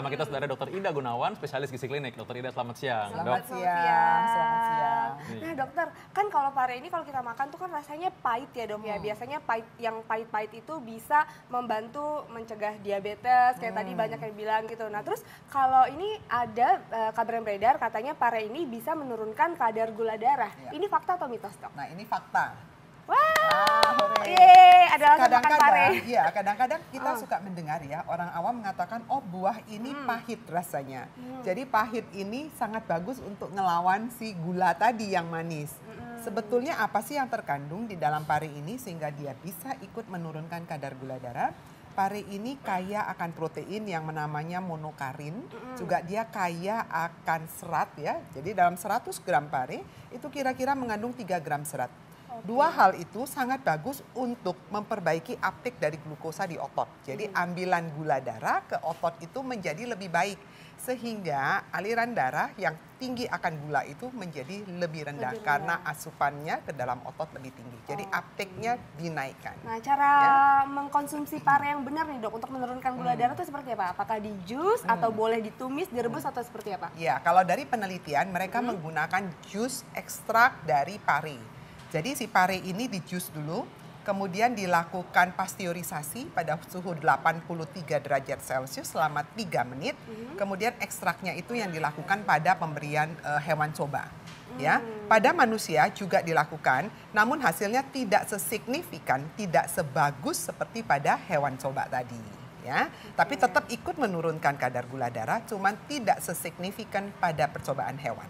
bersama kita sudah ada Dr. Ida Gunawan, spesialis gizi klinik. Dr. Ida, selamat siang. Selamat Dok. siang, selamat siang. Nah dokter, kan kalau pare ini kalau kita makan tuh kan rasanya pahit ya dok ya. Biasanya pahit, yang pahit-pahit itu bisa membantu mencegah diabetes, kayak tadi banyak yang bilang gitu. Nah terus kalau ini ada kabar yang beredar katanya pare ini bisa menurunkan kadar gula darah. Ya. Ini fakta atau mitos dok? Nah ini fakta. Wah, hore. ada alasan makan pare. Iya, kadang-kadang kita suka mendengar ya orang awam mengatakan, oh buah ini pahit rasanya. Jadi pahit ini sangat bagus untuk ngelawan si gula tadi yang manis. Sebetulnya apa sih yang terkandung di dalam pare ini sehingga dia bisa ikut menurunkan kadar gula darah? Pare ini kaya akan protein yang namanya monokarin, juga dia kaya akan serat ya. Jadi dalam 100 gram pare itu kira-kira mengandung 3 gram serat. Dua hal itu sangat bagus untuk memperbaiki uptake dari glukosa di otot. Jadi ambilan gula darah ke otot itu menjadi lebih baik. Sehingga aliran darah yang tinggi akan gula itu menjadi lebih rendah. Karena asupannya ke dalam otot lebih tinggi. Jadi uptake-nya dinaikkan. Nah cara mengkonsumsi pare yang benar nih dok untuk menurunkan gula darah itu seperti apa? Apakah di jus atau boleh ditumis, direbus atau seperti apa? Ya, kalau dari penelitian mereka menggunakan jus ekstrak dari pare. Jadi si pare ini di jus dulu, kemudian dilakukan pasteurisasi pada suhu 83 derajat Celcius selama 3 menit. Kemudian ekstraknya itu yang dilakukan pada pemberian hewan coba. Ya, pada manusia juga dilakukan, namun hasilnya tidak sesignifikan, tidak sebagus seperti pada hewan coba tadi. Ya, tapi tetap ikut menurunkan kadar gula darah, cuman tidak sesignifikan pada percobaan hewan.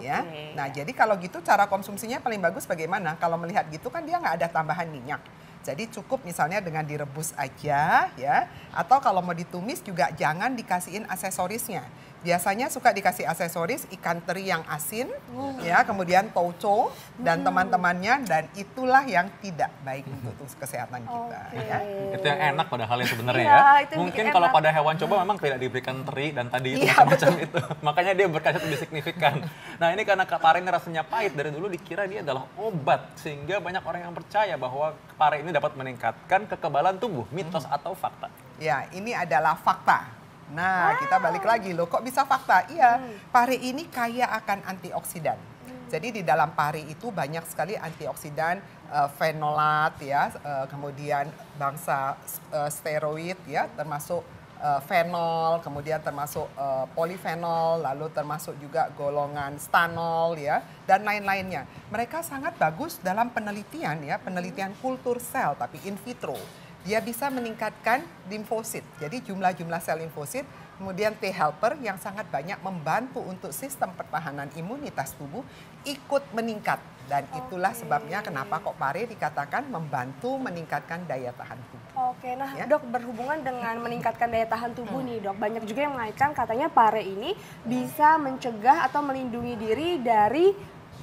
Ya, nah jadi kalau gitu cara konsumsinya paling bagus bagaimana? Kalau melihat gitu kan dia nggak ada tambahan minyak. Jadi cukup misalnya dengan direbus aja ya. Atau kalau mau ditumis juga jangan dikasihin aksesorisnya. Biasanya suka dikasih aksesoris ikan teri yang asin, ya, kemudian tauco dan teman-temannya, dan itulah yang tidak baik untuk kesehatan kita. Ya. Itu yang enak padahal yang sebenarnya Iya, ya. itu Mungkin bikin kalau enak. pada hewan coba memang tidak diberikan teri dan tadi itu Iya, macam-macam itu. Makanya dia berkhasiat lebih signifikan. Nah ini karena pare ini rasanya pahit, dari dulu dikira dia adalah obat. Sehingga banyak orang yang percaya bahwa pare ini dapat meningkatkan kekebalan tubuh. Mitos atau fakta? Ya, ini adalah fakta. Nah, kita balik lagi loh, kok bisa fakta? Iya, pare ini kaya akan antioksidan. Jadi di dalam pare itu banyak sekali antioksidan, fenolat ya, kemudian bangsa steroid ya, termasuk fenol, kemudian termasuk polifenol, lalu termasuk juga golongan stanol ya, dan lain-lainnya. Mereka sangat bagus dalam penelitian ya, penelitian kultur sel tapi in vitro. Dia bisa meningkatkan limfosit, jadi jumlah-jumlah sel limfosit, kemudian T helper yang sangat banyak membantu untuk sistem pertahanan imunitas tubuh ikut meningkat. Dan itulah sebabnya kenapa kok pare dikatakan membantu meningkatkan daya tahan tubuh. Oke, nah Ya. dok berhubungan dengan meningkatkan daya tahan tubuh nih dok, banyak juga yang mengaitkan katanya pare ini bisa mencegah atau melindungi diri dari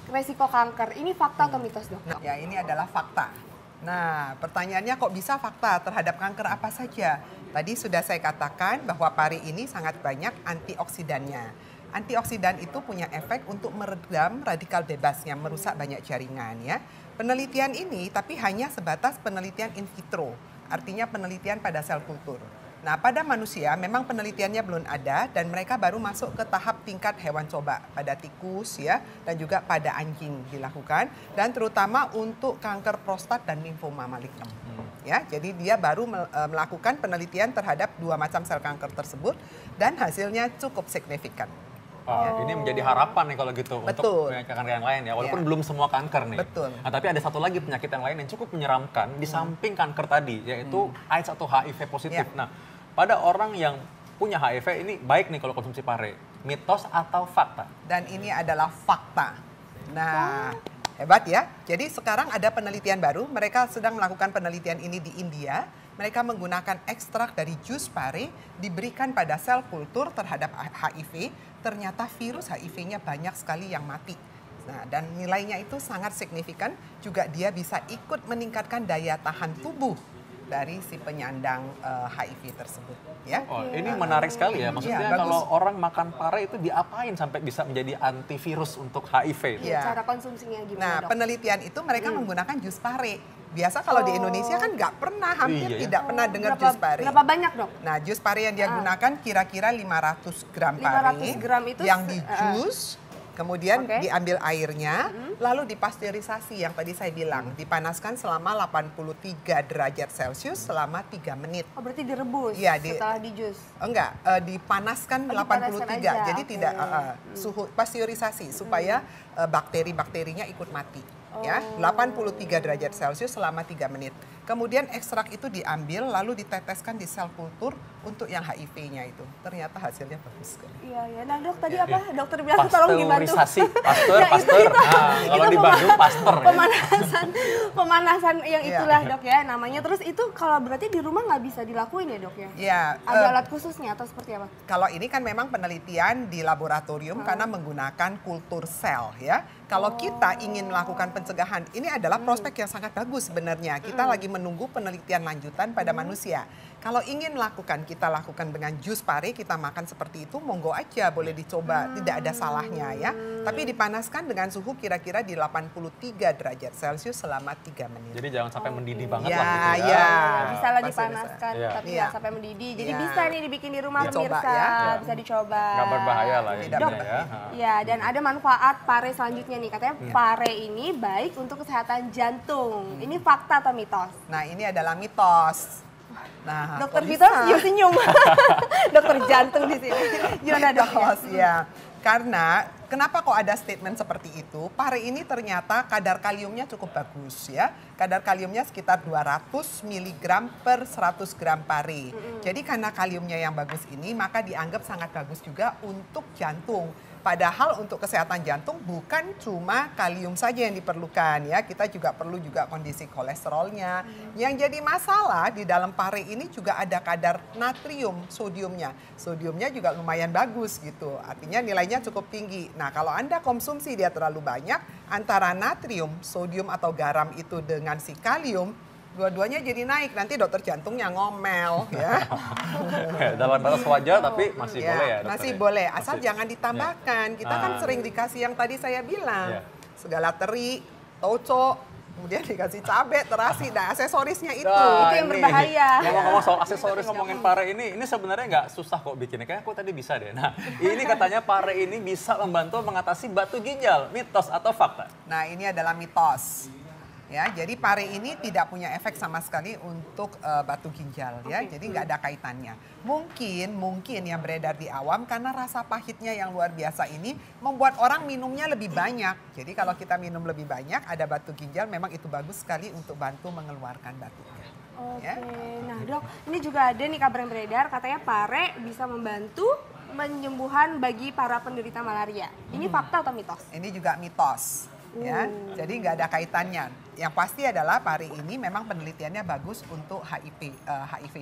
resiko kanker. Ini fakta atau mitos dok? Nah, ya ini adalah fakta. Nah, pertanyaannya kok bisa fakta terhadap kanker apa saja? Tadi sudah saya katakan bahwa pare ini sangat banyak antioksidannya. Antioksidan itu punya efek untuk meredam radikal bebas yang merusak banyak jaringan ya. Penelitian ini tapi hanya sebatas penelitian in vitro, artinya penelitian pada sel kultur. Nah, pada manusia memang penelitiannya belum ada dan mereka baru masuk ke tahap tingkat hewan coba pada tikus ya, dan juga pada anjing dilakukan, dan terutama untuk kanker prostat dan limfoma malignem. Ya, jadi dia baru melakukan penelitian terhadap 2 macam sel kanker tersebut dan hasilnya cukup signifikan. Oh, ini menjadi harapan nih kalau gitu untuk Betul. penyakit kanker yang lain ya, walaupun Ya. belum semua kanker nih. Betul. Nah, tapi ada satu lagi penyakit yang lain yang cukup menyeramkan di samping kanker tadi, yaitu AIDS atau HIV positif. Ya. Nah, pada orang yang punya HIV ini baik nih kalau konsumsi pare. Mitos atau fakta? Dan ini adalah fakta. Nah, hebat ya. Jadi sekarang ada penelitian baru, mereka sedang melakukan penelitian ini di India. Mereka menggunakan ekstrak dari jus pare diberikan pada sel kultur terhadap HIV. Ternyata virus HIV-nya banyak sekali yang mati. Nah, dan nilainya itu sangat signifikan. Juga dia bisa ikut meningkatkan daya tahan tubuh dari si penyandang HIV tersebut. Ya. Oh, ini menarik sekali ya. Maksudnya Iya, bagus. kalau orang makan pare itu diapain sampai bisa menjadi antivirus untuk HIV? Iya. Cara konsumsinya gimana Nah, dok? penelitian itu mereka menggunakan jus pare. Biasa kalau di Indonesia kan nggak pernah, hampir Iya, ya. tidak pernah dengar jus pare. Berapa banyak, Dok? Nah, jus pare yang dia gunakan kira-kira 500 gram 500 pare gram itu yang di jus, kemudian Oke. diambil airnya, lalu dipasteurisasi yang tadi saya bilang, dipanaskan selama 83 derajat Celcius selama 3 menit. Oh, berarti direbus Iya, setelah di jus. Enggak, dipanaskan Oh, dipanaskan 83, aja, jadi oke. tidak suhu pasteurisasi supaya bakteri-bakterinya ikut mati. Ya, 83 derajat Celcius selama 3 menit. Kemudian ekstrak itu diambil lalu diteteskan di sel kultur untuk yang HIV-nya itu. Ternyata hasilnya bagus sekali. Iya, ya. Nah, Dok, tadi apa? Dokter bilang tolong dibantu. Pasteurisasi, pasteur, Ya, itu- pasteur. itu- Nah, kalau itu di Bandung pasteur ya. Pemanasan yang Iya. itulah, Dok, ya namanya. Terus itu kalau berarti di rumah nggak bisa dilakuin ya, Dok, ya? Ya, Ada alat khususnya atau seperti apa? kalau ini kan memang penelitian di laboratorium karena menggunakan kultur sel ya. Kalau kita ingin melakukan pencegahan, ini adalah prospek yang sangat bagus sebenarnya. Kita lagi menunggu penelitian lanjutan pada manusia. Kalau ingin melakukan, kita lakukan dengan jus pare, kita makan seperti itu, monggo aja boleh dicoba, tidak ada salahnya ya. Tapi dipanaskan dengan suhu kira-kira di 83 derajat Celcius selama 3 menit. Jadi jangan sampai mendidih banget Ya, lah gitu ya. ya. Bisa lah pasti dipanaskan, bisa. tapi Iya. nggak sampai mendidih. Jadi Iya. bisa nih dibikin di rumah Dicoba pemirsa, ya. bisa dicoba. Nggak berbahaya lah ya. Tidak intinya berbahaya. ya. Iya, dan ada manfaat pare selanjutnya nih. Katanya pare ini baik untuk kesehatan jantung. Ini fakta atau mitos? Nah, ini adalah mitos. Nah, Dokter kok Vito bisa? senyum. Dokter jantung di sini. Gimana, Dok? Mitos, ya. Karena kenapa kok ada statement seperti itu? Pare ini ternyata kadar kaliumnya cukup bagus ya. Kadar kaliumnya sekitar 200 mg per 100 gram pare. Jadi karena kaliumnya yang bagus ini maka dianggap sangat bagus juga untuk jantung. Padahal untuk kesehatan jantung bukan cuma kalium saja yang diperlukan ya. Kita juga perlu juga kondisi kolesterolnya. Yang jadi masalah di dalam pare ini juga ada kadar natrium, sodiumnya. Sodiumnya juga lumayan bagus gitu. Artinya nilainya cukup tinggi. Nah, kalau Anda konsumsi dia terlalu banyak, antara natrium, sodium atau garam itu dengan si kalium, dua-duanya jadi naik. Nanti dokter jantungnya ngomel ya. Dalam batas wajar tapi masih Ya, boleh ya dokter? masih ya? boleh, asal Masih. jangan ditambahkan. Kita kan Ah. sering dikasih yang tadi saya bilang. Iya. Segala teri, toco, kemudian dikasih cabai, terasi, nah aksesorisnya itu. Nah, Itu yang ini. berbahaya. Ngomong-ngomong soal aksesoris ngomongin pare ini sebenarnya nggak susah kok bikinnya. Kayaknya aku tadi bisa deh. Nah, ini katanya pare ini bisa membantu mengatasi batu ginjal. Mitos atau fakta? Nah, ini adalah mitos. Ya, jadi pare ini tidak punya efek sama sekali untuk batu ginjal ya. Jadi nggak ada kaitannya. Mungkin yang beredar di awam karena rasa pahitnya yang luar biasa ini membuat orang minumnya lebih banyak. Jadi kalau kita minum lebih banyak ada batu ginjal memang itu bagus sekali untuk bantu mengeluarkan batunya. Oke, Ya. nah Dok, ini juga ada nih kabar yang beredar katanya pare bisa membantu penyembuhan bagi para penderita malaria. Ini fakta atau mitos? Ini juga mitos. Ya, jadi nggak ada kaitannya. Yang pasti adalah pare ini memang penelitiannya bagus untuk HIV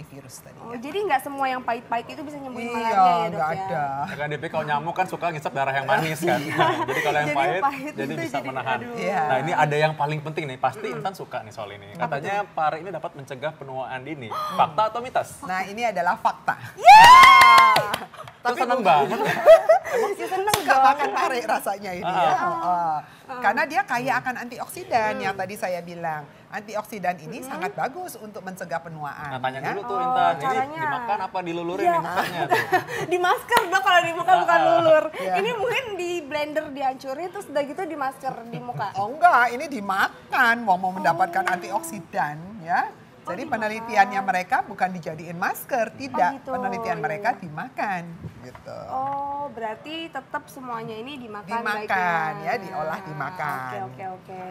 virus tadi. Oh, Ya. jadi nggak semua yang pahit-pahit itu bisa nyembuhin malaria ya, Iya, Dok nggak ya? ada. Ya kan DP kalau nyamuk kan suka ngisap darah yang manis kan. Jadi kalau yang Jadi yang pahit, pahit jadi itu bisa jadi- menahan. aduh. Iya. Nah ini ada yang paling penting nih, pasti Intan suka nih soal ini. Katanya pare ini dapat mencegah penuaan dini. Fakta atau mitos? Nah, ini adalah fakta. Tapi seneng banget. Masih seneng Suka dong. makan pare rasanya ini ya. Karena dia kaya akan antioksidan yang tadi saya bilang. Antioksidan ini sangat bagus untuk mencegah penuaan. Nah tanya ya. dulu tuh Intan, ini caranya. dimakan apa dilulurin Iya. nih mukanya tuh? Di masker Dok, kalau di muka bukan lulur. Iya. Ini mungkin di blender dihancurin terus udah gitu di masker di muka. Oh enggak, ini dimakan mau mendapatkan antioksidan ya. Jadi penelitiannya mereka bukan dijadiin masker, tidak. gitu. Penelitian Iya, mereka iya. dimakan gitu. Oh, berarti tetap semuanya ini dimakan Dimakan, baiknya. ya, diolah dimakan. Oke.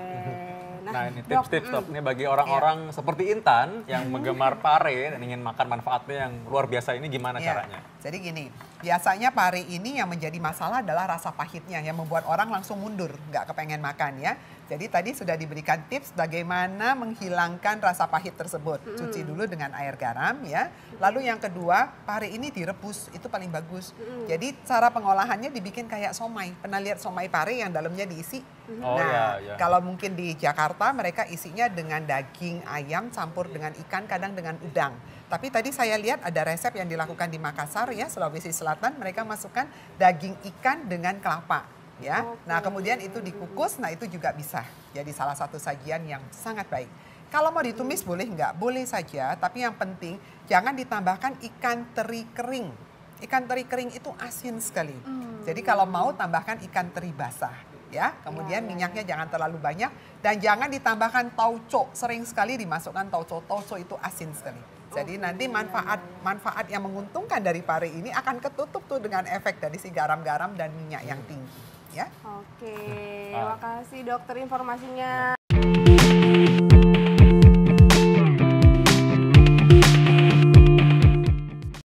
Nah ini Dok, tips-tips Dok, ini bagi orang-orang seperti Intan yang menggemar pare dan ingin makan manfaatnya yang luar biasa ini gimana Ya, caranya? jadi gini, biasanya pare ini yang menjadi masalah adalah rasa pahitnya yang membuat orang langsung mundur, nggak kepengen makan ya. Jadi tadi sudah diberikan tips bagaimana menghilangkan rasa pahit tersebut. Cuci dulu dengan air garam ya. Lalu yang kedua, pare ini direbus, itu paling bagus. Jadi cara pengolahannya dibikin kayak somai. Pernah lihat somai pare yang dalamnya diisi? Oh, Nah, ya. kalau mungkin di Jakarta mereka isinya dengan daging ayam campur dengan ikan, kadang dengan udang. Tapi tadi saya lihat ada resep yang dilakukan di Makassar ya, Sulawesi Selatan, mereka masukkan daging ikan dengan kelapa ya. Nah, kemudian itu dikukus, nah itu juga bisa jadi salah satu sajian yang sangat baik. Kalau mau ditumis boleh nggak? Boleh saja, tapi yang penting jangan ditambahkan ikan teri kering. Ikan teri kering itu asin sekali. Jadi kalau mau tambahkan ikan teri basah. Ya, kemudian minyaknya jangan terlalu banyak dan jangan ditambahkan tauco. Sering sekali dimasukkan tauco. Tauco itu asin sekali. Jadi nanti manfaat yang menguntungkan dari pare ini akan ketutup tuh dengan efek dari si garam-garam dan minyak yang tinggi. Ya. Oke, makasih dokter informasinya.